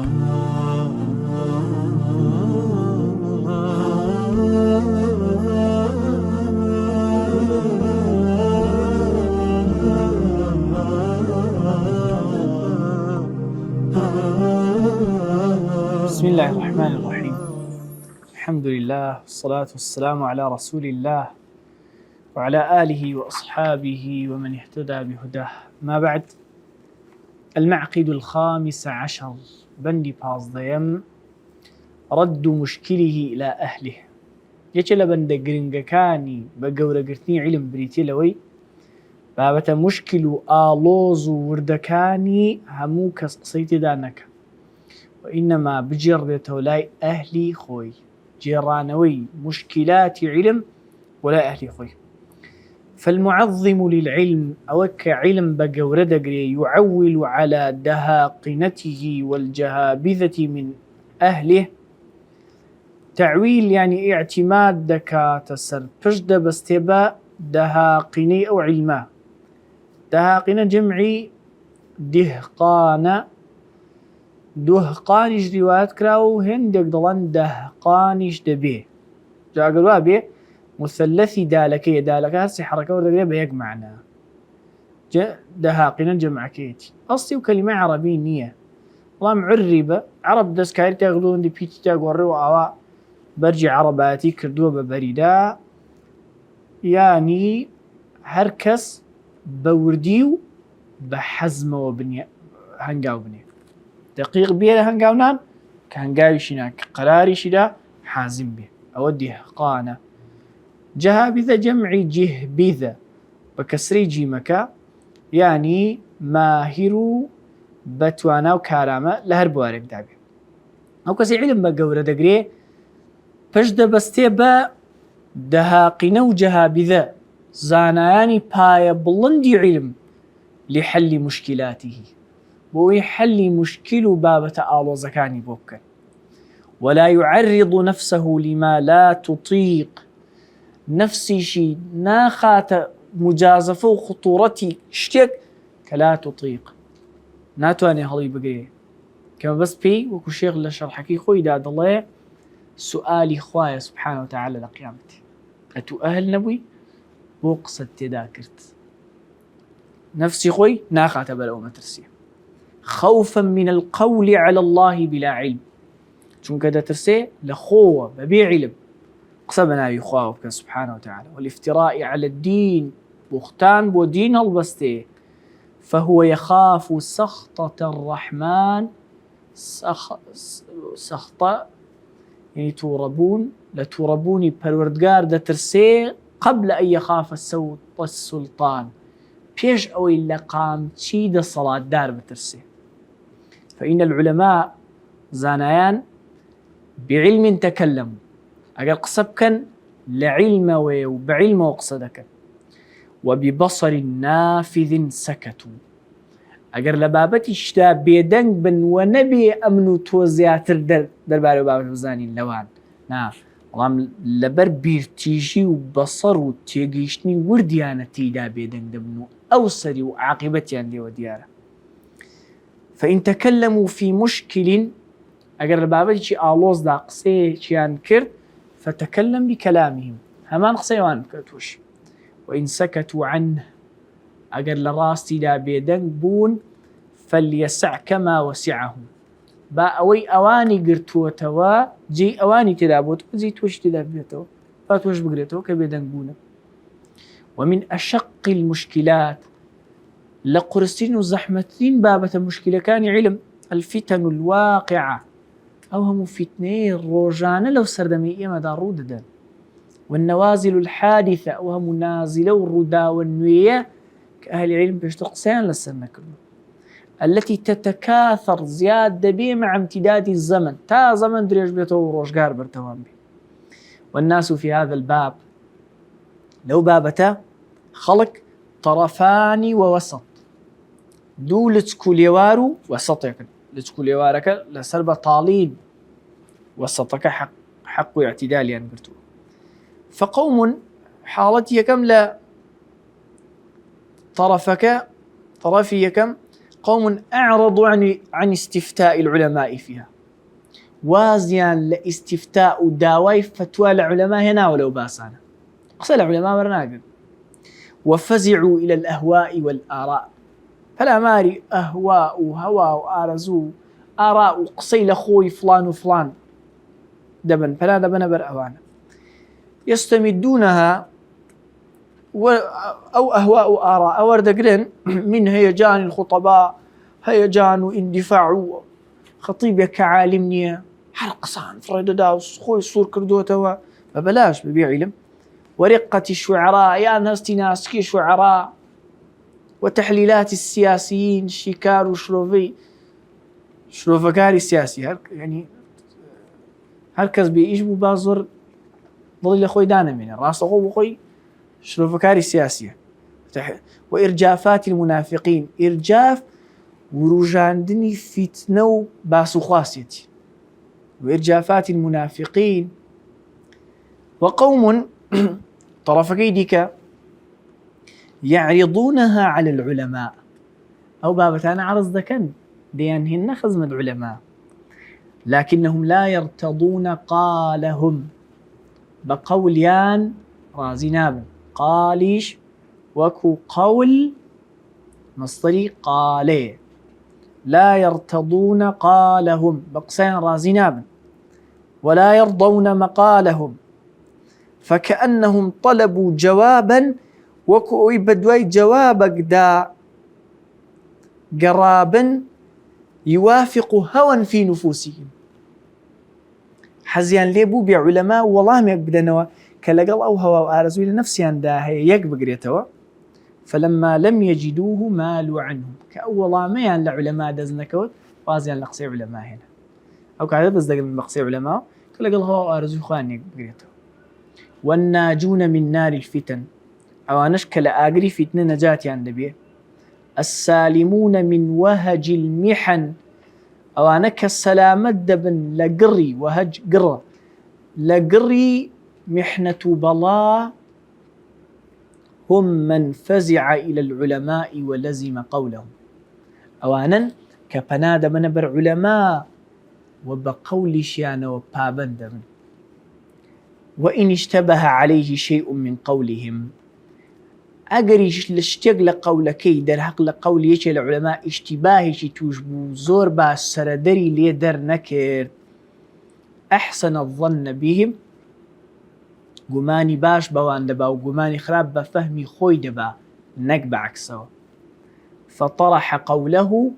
بسم الله الرحمن الرحيم. الحمد لله والصلاة والسلام على رسول الله وعلى آله وأصحابه ومن اهتدى بهداه. ما بعد، المعقد الخامس عشر بندي بازديم رد مشكله إلى أهله. يجل بند قرنقكاني بقورة قرتني علم بريتي لوي بابة مشكل آلوز وردكاني هموك قصيتي دانك، وإنما بجردته لاي أهلي خوي جيرانوي مشكلات علم ولا أهلي خوي. فالمعظم للعلم أوك علم بقورة قري يعول على دهاقنته والجهابذة من أهله. تعويل يعني اعتماد دكاتسر بجد باستباء دهاقني أو علمه. دهاقنا جمعي دهقان، دهقانش روايات كراو هندك ضلان دهقانش دبيه جا قالوا به مثلثي دالكية دالك هسي حركة ورد بيق معنا دهاقنا جمع كيتي أصلي وكلمة عربية نية والله معربة عرب دس كاير تاغلون دي بيتي تاغوريو أوا برجي عرباتي كردوه ببريدا يعني هركس بورديو بحزمه وبنية هنقاو بنية دقيق بيه هنقاونان كهنقاوي شنا كقراري شدا حازم به أودي هقانة. جهابذة جمعي جهبذة بكسري جيمكا يعني ماهرو بتوانا وكارامة لهر بوارك دابي أو كسي علم بقورة دقري پشد بستيبا دهاقنا وجهابذة زاناني بايا بلندي علم لحل مشكلاته ويحل مشكل بابة آلوزكاني بوكا، ولا يعرض نفسه لما لا تطيق. نفسي شي ناخات مجازفة وخطورتي شتك كلا تطيق ناتواني هلي بقريه كما بس بي وكو شيخ لشرحكي خوي داد الله سؤالي خوايا سبحانه وتعالى لقيامتي أتو أهل نبوي بوقصد تذاكرت نفسي خوي ناخات بلو مترسيه خوفا من القول على الله بلا علم چون كده ترسي لخوة ببي علم قصبنا يخوف سبحانه وتعالى والافتراء على الدين بختان بو دين البستي فهو يخاف سخطة الرحمن سخطة يعني توربون لتوربوني بالوردقار ده ترسي قبل أن يخاف السوط السلطان بيش أو إلا قام تشيد الصلاة دار بترسي. فإن العلماء زانيان بعلم تكلموا أقل قصبكا لعلم وبعلم وقصدك وببصر نافذ سكتوا أقل لبابتي اشتا بيدنك بن ونبي أمنو توزياتر در بارو بابت وزاني اللوان نعم والله لبر بيرتيجي وبصر وتيجيشني ورديانة تيدا بيدنك دبنو أوصري وعاقبتي عندي وديارة. فإن تكلموا في مشكل أجر بابتي شي آلوز دا قصي شيان كرد فتكلم بكلامهم همان قصيوان كرتوش. وإن سكتوا عنه أجر لراستي دا بيدن بون فليسع كما وسعهم با أوي أواني قرتوا توا جي أواني تدابوت زي توش تدابيتو فاتوش بقريتو كبيدن بونا. ومن أشق المشكلات لقرستين وزحمتين بابة المشكلة كان علم الفتن الواقعة أوهم فتنين روجانا لو سردمية مدارو ددن والنوازل الحادثة أوهم نازلة والردا والنوية كأهل العلم بيشتقسان لسنا كله التي تتكاثر زيادة بي مع امتداد الزمن تا زمن دريج بيتو روشقار برتوان بي. والناس في هذا الباب لو بابتا خلق طرفان ووسط دو لتسكوليوارو وسطك لتسكوليوارك لسرب طالين وسطك حق اعتدال يعني برتو. فقوم حالتي كم لا طرفك طرفي كم قوم أعرضوا عن استفتاء العلماء فيها، وازيان لاستفتاء داوي فتوى العلماء هنا ولو باسانا قصة العلماء برناقل، وفزعوا إلى الأهواء والآراء، فلا ماري أهواء وهواء وآرزو آراء وقصي لخوي فلان وفلان دبن فلا دبن برأوانا يستمدونها أو أهواء وآراء أوردقرن من هيجان الخطباء، هيجان اندفاع خطيب كعالمني حرقصان فريد داوس خوي صور كردوتوا فبلاش ببيع علم، ورقة الشعراء يا ناس كي شعراء، وتحليلات السياسيين شيكار وشروفي شروفكاري السياسي يعني هركز بيجبو بازر ضل خوي دانا من راس أخو خوي شروفكاري السياسية، وإرجافات المنافقين إرجاف وروجاندني فتنو باسو خاصيتي، وإرجافات المنافقين، وقوم طرفكي ديك يعرضونها على العلماء أو بابتان عرض ذكن ديانهن خزم العلماء، لكنهم لا يرتضون قالهم بقوليان رازناب قاليش وكو قول مصدري قالي، لا يرتضون قالهم بقسين رازناب ولا يرضون مقالهم، فكأنهم طلبوا جوابا وكو بدوي جوابك دا قرابا يوافق هوى في نفوسهم، حزيان ليبو بعلماء والله ما يقبدنوا كالقل أو هوا وآرزوا لنفسيان داهي يقبقريتوا، فلما لم يجدوه مالوا عنهم كأولا ما يان لعلماء دزنكوت وازيان لقصي علماء هنا أو كعادة بس دقل من بقصي علماء كالقل هوا وآرزوا خوان يقبقريتوا. والناجون من نار الفتن أو نشكل آقري فتنة نجاتي عند بيه، السالمون من وهج المحن أو أنك السلامة دبن لقري وهج قرى لقري محنة بلا، هم من فزع إلى العلماء ولزم قولهم أوانا كبناد من بر علماء وبقول شيان وبابند من، وإن اشتبه عليه شيء من قولهم أجريش لشتيق لقولكي در حق لقول يشي العلماء اشتباهي شي توجبو زور با سردري لي در نكر أحسن الظن بهم قماني باش بوان دبا وقماني خراب بفهمي خوي دبا نقب عكسوا، فطرح قوله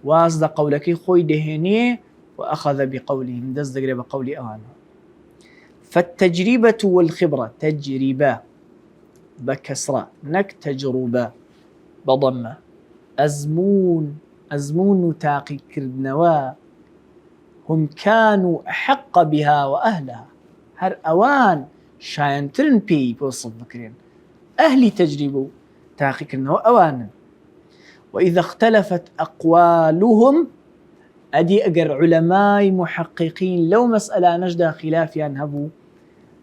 وازد قولكي خوي دهنيه وأخذ بقولهم دزدقر بقولي أوانه. فالتجربة والخبرة تجربة بكسرة نك تجربة بضمة، أزمون تاقي كردنوا هم كانوا أحق بها وأهلها، هر أوان شاينترن بي بوصف بكرين أهلي تجربوا تاقي كردنوا أوانا. وإذا اختلفت أقوالهم أدي أقر علماء محققين لو مسألة نجد خلاف ينهبوا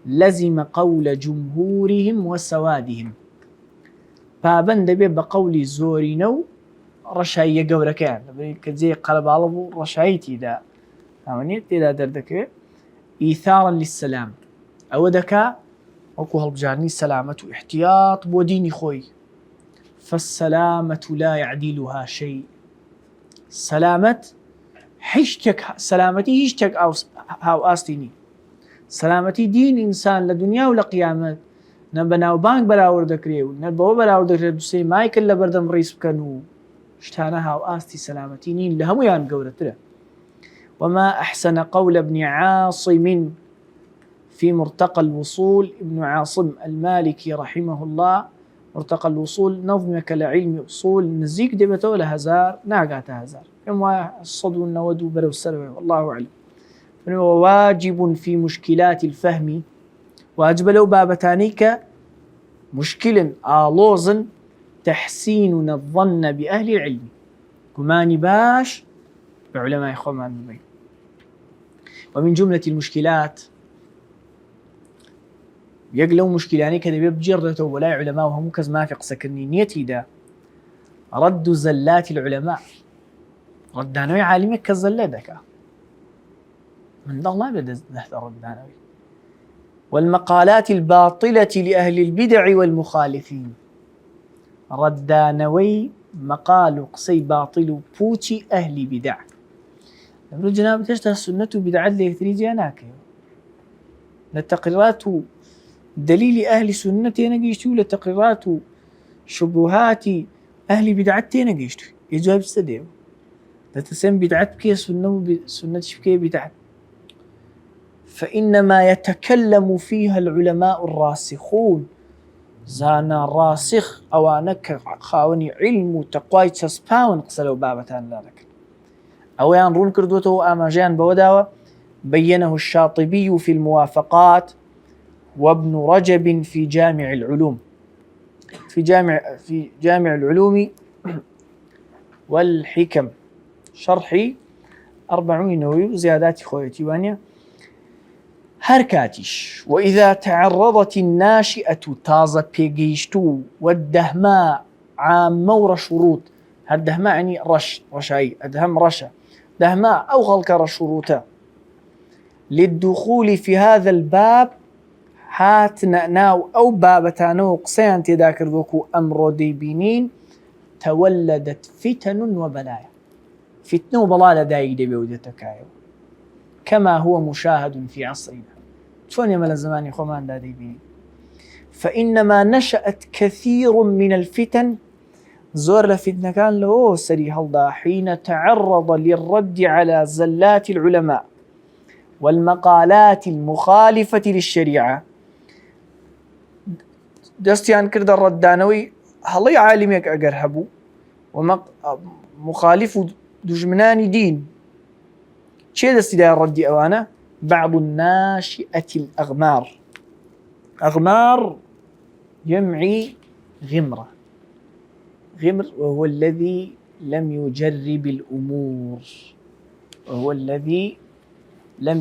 لزم قول جمهورهم وسوادهم، فابند بي بقول زورينو رشاية قوركان كزي قلب علبو رشايتي دا عمانيت دا دردك إيثارا للسلام أو دكا وكو هالبجاني السلامة احتياط بوديني خوي، فالسلامة لا يعدلها شيء، سلامة حشتك سلامتي هشتك أو آستيني سلامتي دين إنسان لدنيا ولا قيامة نبنا وبانك براور دكريو نبوا براور دكريو بسي مايك إلا بردم رئيس بكنو اشتانها وآستي سلامتي نين لهم يان قورة. وما أحسن قول ابن عاصم في مرتقى الوصول، ابن عاصم المالكي رحمه الله مرتقى الوصول نظمك لعلم أصول نزيك دبتو لهزار ناقات هزار كما الصدو النودو برو السلوى والله أعلم. فهو واجب في مشكلات الفهم، واجب لو بابتانيك مشكل آلوزن تحسين الظن بأهل العلم كماني باش بعلماء خومان البين. ومن جملة المشكلات يقلو مشكلاني كذا بجرته ولا علماء وهم كز ما في قسكني نيتي دا رد زلات العلماء ڕەدانەوەی عالمێک کە زەلە دەکا منداڵ نابێت دەست ڕەدانەوەی والمقالات الباطلة لأهل البدع والمخالفين ردانوي مقال قصي باطل بوتي أهل بدع لما جناب تشتهى السنة بدعات ليكتريجي أناك للتقريرات دليل أهل سنة نجيشتو لتقريرات شبهات أهل بدعات نجيشتو يجواب استديو لتسمى بدعات بكي سنة بكي بدعات فإنما يتكلم فيها العلماء الراسخون زانا راسخ أوانك خاوني علم وتقوى تسباون قصلوا بابتان لك أوان رون كردوته آماجان بوداوة بينه الشاطبي في الموافقات وابن رجب في جامع العلوم في جامع العلوم والحكم شرحي 40 نووي زيادات خويتي وانيا هركاتش وإذا تعرضت الناشئة تازة بيجيشتو والدهماء عامور شروط هالدهماء يعني رشاي أدهم رشا دهماء أو غلق شروطه للدخول في هذا الباب هات ناو أو بابتانو قصيان تذاكر ذوكو أمر ديبينين تولدت فتن وبلايا فتن وبلالة دايق بودتكايو كما هو مشاهد في عصرنا شلون يمل الزمان يا خوان دادي بيني فإنما نشأت كثير من الفتن زور لفتنة كان له سري هالدا حين تعرض للرد على زلات العلماء والمقالات المخالفة للشريعة دستيان كرد الردانوي هلي عالميك أقرهبو ومخالف دجمناني دين شيء دستي دا الرد أوانا بعض الناشئة الأغمار أغمار يمعي غمرة غمر وهو الذي لم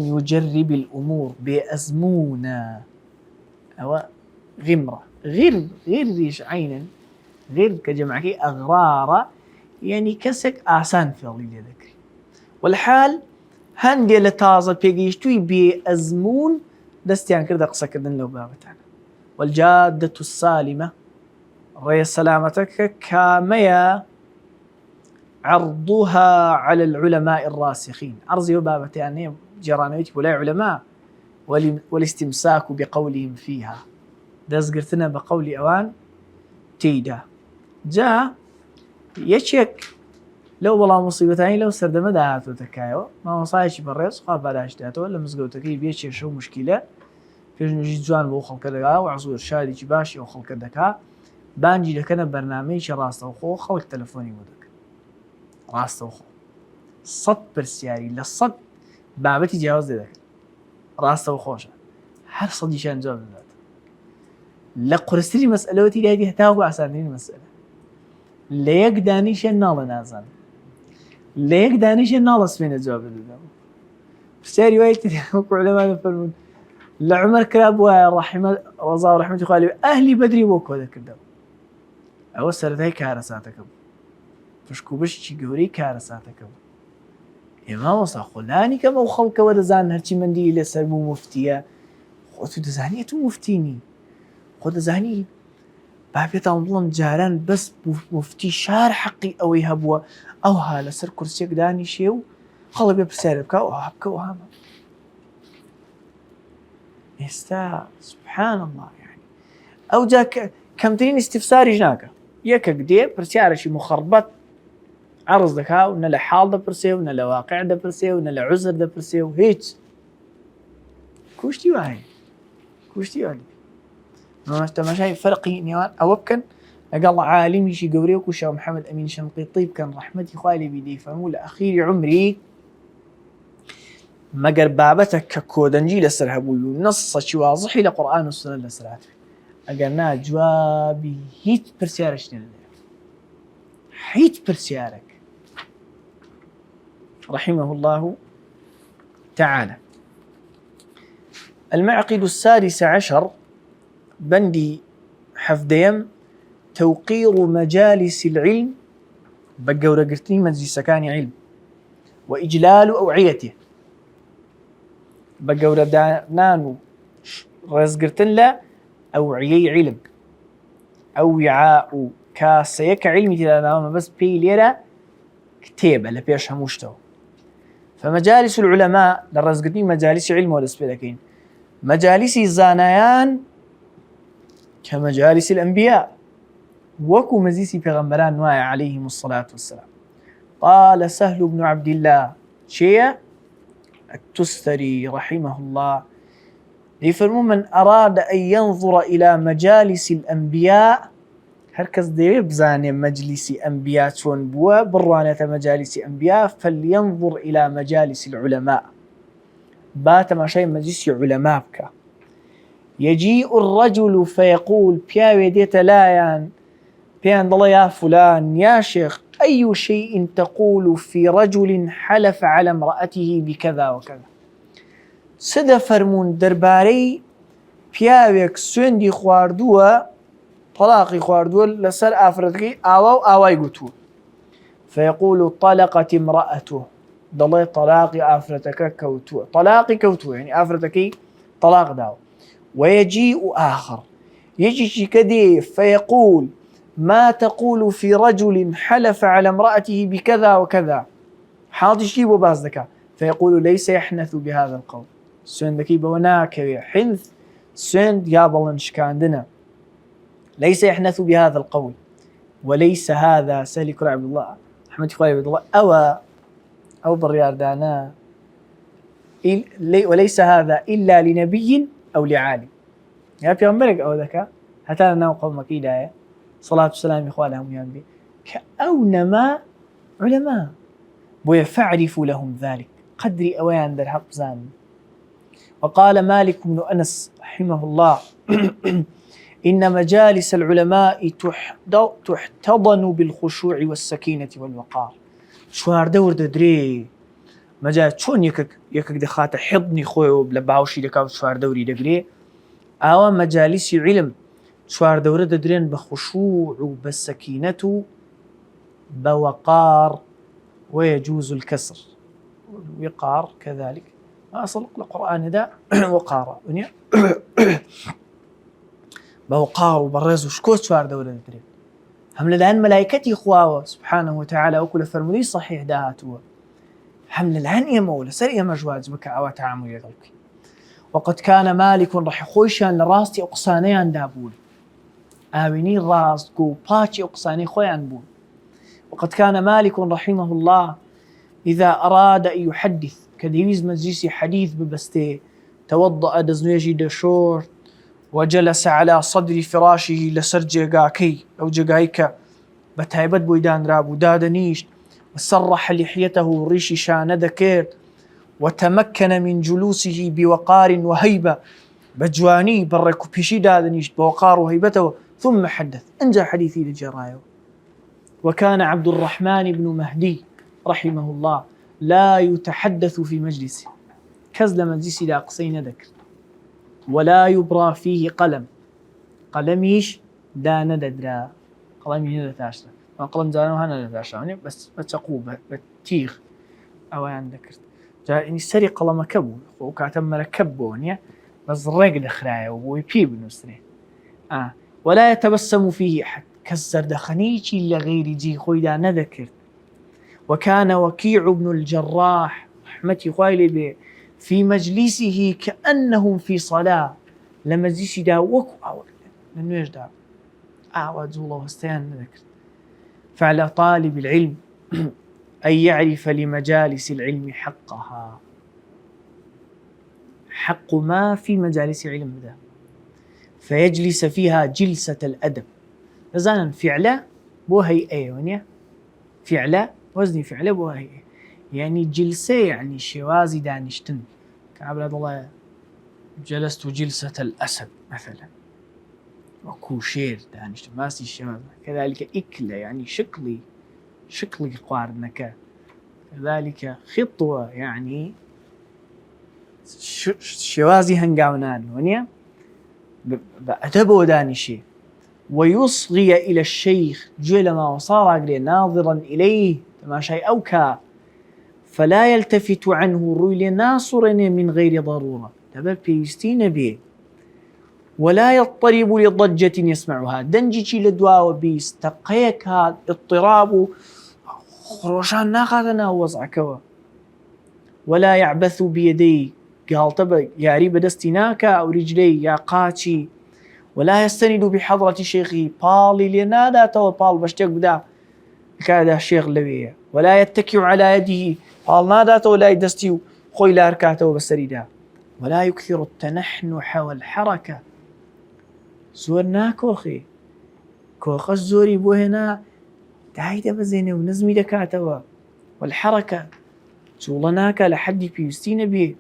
يجرب الأمور بأزمونا أو غمرة غير ريش عينا غير كجمعكي أغرارة يعني كسك آسان في الله ذكري والحال هندي لتازة بيجيشتوي بأزمون دستيان كردا قصة كردن لو بابتانا والجادة السالمة ري سلامتك كاميا عرضها على العلماء الراسخين عرضي وبابتان جرانيتي ولا علماء والاستمساك بقولهم فيها دز قرتنا بقول أوان تيدا جاء يشك لو والله مصيبتين لو سردمه دهاتو تكايو ما مصايش بريس خاب بلاش دهاتو ولا مزقوتكي بيشي شو مشكلة فيش نجي جوان بو خلق دكا وعصو إرشادي جباشي أو خلق دكا بانجي لكنا برنامج راسته وخو خلق تلفوني ودك راسته وخو صد برسياري لصد بابتي جاوز دك راسته وخوشة هر صدي شان جواب ذات لقرستري مسألتي لهذه هتاو عسانين المسألة ليك دانيش النال نازن ليك دانيش النال اسمين الجواب ذات برسياري وايتي علماء يفرمون لعمر كراب ورحمة رضا ورحمة خالي أهلي بدري وكو ذاك الدم أو سرداي كارساتكم فشكو بشي قوري كارساتكم إمام وصا خلاني كما وخلق ودزان هرشي مندي إلى سربو مفتية خودتو دزاني تو مفتيني خود دزاني بابيتا مظلم جاران بس مفتي شار حقي أو يهبوا أو هالا سر كرسيك داني شيو خلق بيبسار بكا وهبكا وهاما استا سبحان الله يعني أو جاك كمترين استفساري جناك ياك قدي برسيارة شي مخربط عرض دكا ونا لحال دا برسيو ونا لواقع دا برسيو ونا لعذر دا برسيو هيك كوشتي واهي ما تماشي فرقي نيوان أوبكن قال عالمي شي قوري وكوشا محمد أمين شنقيطي كان رحمتي خالي بيدي فهمو لأخير عمري مقر بابتك كودنجي لسرهبو نص شي واضحي لقرآن والسنة لسرهات أقلنا جوابي هيت برسيارش نلده هيت برسيارك رحمه الله تعالى. المعقد 16 بندي حفديم توقير مجالس العلم بقى ورقرتني مجلس سكاني علم وإجلال أوعيته بقورة دانانو رزقرتن لا أوعيي علم أو وعاء كاسيك علمي تلاناما بس بي ليرة كتيبة لبيش هموشتو. فمجالس العلماء للرزقتني مجالس علم والسبيلكين مجالس الزانيان كمجالس الأنبياء وكو مزيسي پیغمبران نوايا عليهم الصلاة والسلام. قال سهل بن عبد الله شيء التستري رحمه الله يفرمون من أراد أن ينظر إلى مجالس الأنبياء هركز ديوي بزاني مجلس أنبياء شون بوا برانة مجالس أنبياء فلينظر إلى مجالس العلماء بات ما شيء مجلس علماء بك. يجيء الرجل فيقول بياوي ديت لايان بيان الله يا فلان يا شيخ أي شيء تقول في رجل حلف على امرأته بكذا وكذا سد فرمون درباري بياويك سويندي خواردوه طلاقي خواردوه لسر آفرتكي آواي قتوه فيقول طلقت امرأته ضلي طلاقي آفرتك كوتوه طلاقي كوتوه يعني آفرتكي طلاق داو. ويجيء آخر يجي كدي فيقول ما تقول في رجل حلف على امرأته بكذا وكذا حاضي شيء وبازدك فيقول ليس يحنث بهذا القول سندكي بوناك حنث سند يابلن شكاندنا ليس يحنث بهذا القول وليس هذا سهل كرع عبد الله أحمد خوي عبد الله أو بالريار دانا وليس هذا إلا لنبي أو لعالم يا بيغمبرك أو ذكا هتانا ناو قومك إيدايا صلاة والسلام إخوانهم ينبي كأونما علماء ويفعرف لهم ذلك قدري أوان در حق زان. وقال مالك بن أنس رحمه الله إن مجالس العلماء تحتضن بالخشوع والسكينة والوقار. شوار دور ددري مجال شون يكك دخات حضني خوي وبلباوشي لكاو شوار دوري دقري أو مجالس علم شوار دورة ددرين بخشوع وبالسكينة بوقار ويجوز الكسر وقار كذلك أصل القرآن ده وقار بوقار وبرز وشكوت شوار دورة ددرين هم لدهن ملائكتي خواوة سبحانه وتعالى وكل فرمولي صحيح دهاتوا حمل العن يا مولا سر يا مجواز بك أو تعامل يدلك. وقد كان مالك رح خويشان لراستي أقصانيان دابول آمنين راست قو باتي أقصاني خويان بول. وقد كان مالك رحمه الله إذا أراد أن يحدث كديويز مجلسي حديث ببستي توضأ دزنيجي دشور وجلس على صدر فراشه لسر جيغاكي أو جيغايكا بتايبت بويدان رابو دادنيش وسرح لحيته ريشي شاندكير وتمكن من جلوسه بوقار وهيبة بجواني بركو بيشي دادنيش بوقار وهيبته ثم حدث انجى حديثي لجرايو. وكان عبد الرحمن بن مهدي رحمه الله لا يتحدث في مجلسه كزل مجلسي لا قصين ذكر ولا يبرى فيه قلم قلميش دا نددرا قلمي ندتاشتا قلم زانو هنا ندتاشتا بس بتقوب بتيغ أوان ذكرت جاء سري قلم كبو وكاتم مركبونيا بس رجل خرايا ويبي بنسري ولا يتبسم فيه أحد كسر دخنيشي لغير جي خويدا نذكر. وكان وكيع بن الجراح رحمتي خويلي في مجلسه كأنهم في صلاة لمجلسي دا وكو أول من يجدا أعوذ الله واستيان نذكر. فعلى طالب العلم أن يعرف لمجالس العلم حقها حق ما في مجالس علم ذا فيجلس فيها جلسة الأدب. لذلك فعله بو هيئة ونيا فعله وزني فعله بو هيئة يعني جلسة يعني شوازي دانشتن كعبد الله جلست جلسة الأسد مثلا وكوشير دانشتن ماسي الشواز كذلك إكلة يعني شكلي قارنك كذلك خطوة يعني شوازي هنقاونان ونيا بأدبه دانشي. ويصغي إلى الشيخ جلما وصار ناظرا إليه ما شيء أوكا فلا يلتفت عنه روي ناصرني من غير ضرورة دبل بيستين به ولا يضطرب لضجة يسمعها دنجي لدوا وبيستقيك هذا اضطراب خروشان ناخذنا وضعكوا ولا يعبث بيدي قال طب يا ريب دستناك أو رجلي يا قاتي ولا يستند بحضرة شيخه بالي لنادا تو بال بشتك بدا كذا الشيخ لويه ولا يتكئ على يده بال نادا تو لا يدستيو خوي لا ركعته بسريدا ولا يكثر التنحنح والحركة زورنا كوخي كوخ الزوري بو هنا دايدا بزينه ونزمي دكاتوا والحركة شغلناك لحد بيستين به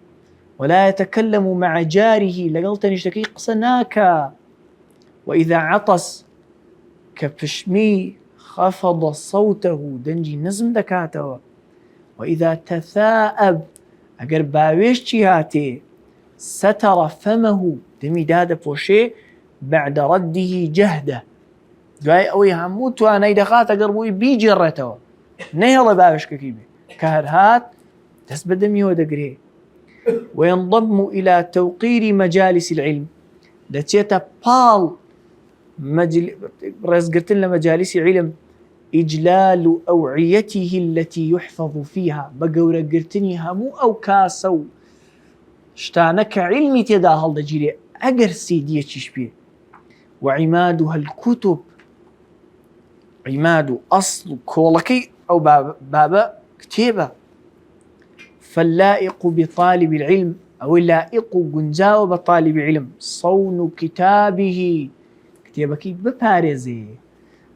ولا يتكلم مع جاره لقلت نشتكي قصناك وإذا عطس كفشمي خفض صوته دنجي نزم دكاتوا وإذا تثاءب أقر باويش هاتي ستر فمه دمي دادا بوشي بعد رده جهده جاي أوي هموت وأنا يدخات أقربوي بيجرته نيلا باوش ككيبه كهرهات تسبد دمي ودقريه وينضم إلى توقير مجالس العلم دتيتا بال رزقرتن لمجالس علم إجلال أوعيته التي يحفظ فيها بقورة قرتني همو أو كاسو اشتانك علمي تدا هالدا جيري أقر سيدية تشبيه وعمادها الكتب عماد أصل كولكي أو بابا كتيبة فاللائق بطالب العلم أو اللائق جنجاو بطالب علم صون كتابه كتابكي ببارزي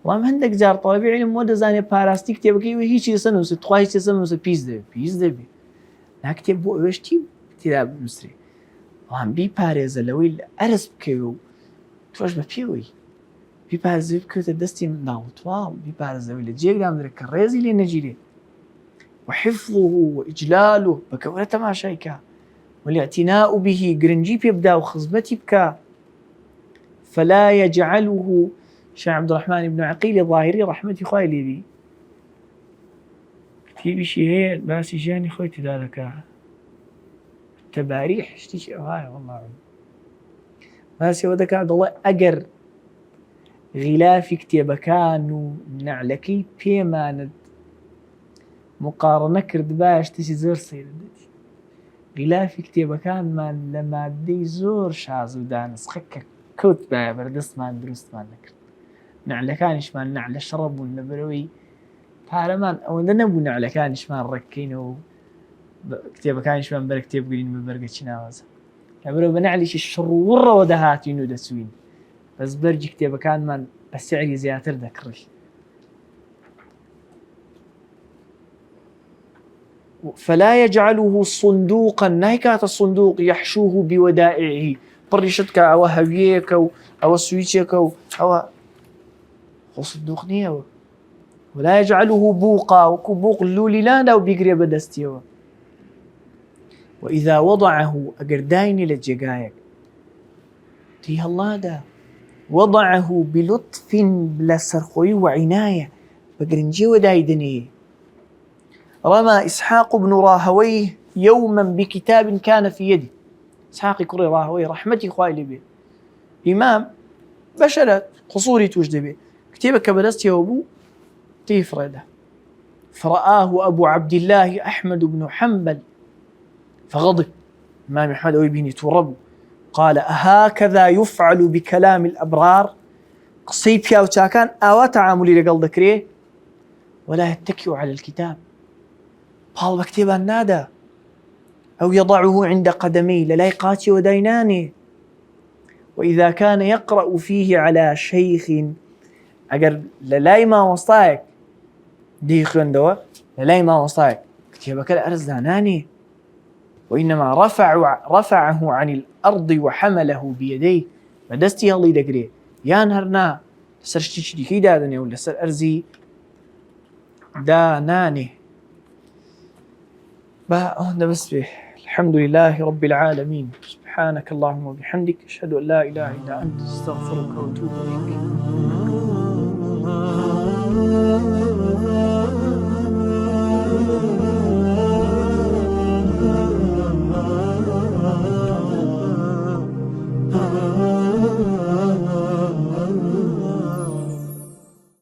والله عندك جار طالب علم وده زاني باراستي كتابكي وهيش يسنوس تخواهيش يسنوس بيز دبي لا كتاب بو وشتي كتاب مصري والله بيبارزه لو أرس بكيو توش ببيوي بيبارزه بكيو تدستي من ناوتوال بيبارزه ولا جيك دام درك الريزي اللي نجيلي وحفظه وإجلاله بكورة ما شيكا والاعتناء به قرنجي بيبدا وخزبتي بكا فلا يجعله شيخ عبد الرحمن بن عقيل الظاهري رحمتي خايلي بي في شيء هي بس جاني خويتي ذلك تباريح اشتي هاي والله بس ودك عبد الله أجر غلاف كتابكان نعلكي بيما مقارنة كرد باش تشي زور سيدتي غلاف كتابكان من لما دي زور شاز ودانس خكك كوت باي بردست مان دروست مان نكرد نعلكانش مان نعل شرب والنبروي بارمان او نبو نعلكانش مان ركينو كتابكانش مان برك كتاب قلين ببرقة شناوزة نبرو بنعليش الشرور ودهاتي نو دسوين بس برجي كتابكان مان بسعري زياتر ذكرش فلا يجعله صندوقا نايكات الصندوق يحشوه بودائعه بريشتك أو هويك أو سويتشك أو صندوق نيو ولا يجعله بوقا وكبوق اللولي لا وبيقري بدستيو وإذا وضعه أقرداين للجقايق تيه الله دا وضعه بلطف بلا سرخوي وعناية بقرنجي ودايدني رمى إسحاق بن راهويه يوما بكتاب كان في يده إسحاق كري راهويه رحمتي خواهي به إمام بشرت قصوري توجد به كتابك بدست يوبو تيفرده فرآه أبو عبد الله أحمد بن حنبل فغضب إمام أحمد أوي بيني توربو قال أهكذا يفعل بكلام الأبرار قصيب يا وتاكان أو تعاملي لقل ذكريه ولا يتكئ على الكتاب قال بكتبا نادا أو يضعه عند قدمي للايقاتي وديناني وإذا كان يقرأ فيه على شيخ أجر للاي ما وصاك ديخن دوا للاي ما وصاك كتبك الأرزاناني وإنما رفعه عن الأرض وحمله بيديه بدستي الله دقريه يا نهرنا سرشتي كي دادني ولا سر أرزي داناني هذا بس به الحمد لله رب العالمين سبحانك اللهم وبحمدك أشهد أن لا إله إلا أنت أستغفرك وأتوب إليك ah, ah.